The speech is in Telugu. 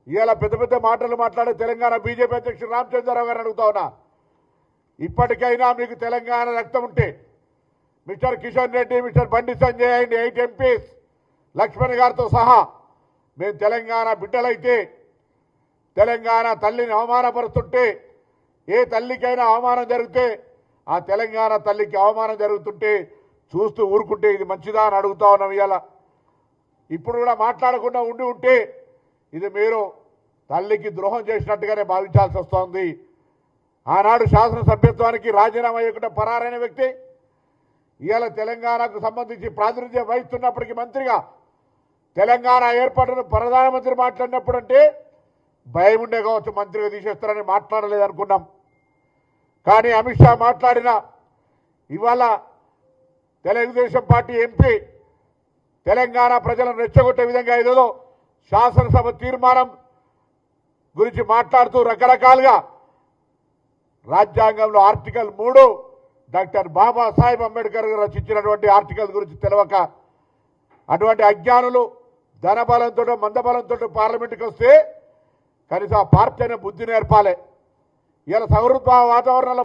ఇవాళ పెద్ద పెద్ద మాటలు మాట్లాడే తెలంగాణ బీజేపీ అధ్యక్షుడు రామచంద్రరావు గారిని అడుగుతా ఉన్నా, ఇప్పటికైనా మీకు తెలంగాణ రక్తం ఉంటే mister Kishan Reddy, mister Bandi Sanjay and 8 MPs Laxman గారితో సహా మేము తెలంగాణ బిడ్డలైతే, తెలంగాణ తల్లిని అవమానపరుస్తుంటే, ఏ తల్లికైనా అవమానం జరిగితే ఆ తెలంగాణ తల్లికి అవమానం జరుగుతుంటే చూస్తూ ఊరుకుంటే ఇది మంచిదా అని అడుగుతా ఉన్నాం. ఇవాళ ఇప్పుడు కూడా మాట్లాడకుండా ఉండి ఉంటే ఇది మీరు తల్లికి ద్రోహం చేసినట్టుగానే భావించాల్సి వస్తోంది. ఆనాడు శాసనసభ్యత్వానికి రాజీనామా చేయకుండా పరారైన వ్యక్తి ఇవాళ తెలంగాణకు సంబంధించి ప్రాతినిధ్యం వహిస్తున్నప్పటికీ మంత్రిగా తెలంగాణ ఏర్పాటును ప్రధానమంత్రి మాట్లాడినప్పుడు అంటే భయం ఉండే కావచ్చు, మంత్రిగా తీసేస్తారని మాట్లాడలేదనుకున్నాం. కానీ అమిత్ షా మాట్లాడిన ఇవాళ తెలుగుదేశం పార్టీ ఎంపీ తెలంగాణ ప్రజలను రెచ్చగొట్టే విధంగా ఏదో శాసనసభ తీర్మానం గురించి మాట్లాడుతూ రకరకాలుగా రాజ్యాంగంలో ఆర్టికల్ 3 డాక్టర్ బాబాసాహెబ్ అంబేద్కర్ రచించినటువంటి ఆర్టికల్ గురించి తెలవక అటువంటి అజ్ఞానులు ధనబలంతో మందబలంతో పార్లమెంటుకి వస్తే కనీసం ఆ పార్టీ అనే బుద్ధి నేర్పాలి. ఇలా సౌహృద్భావ వాతావరణంలో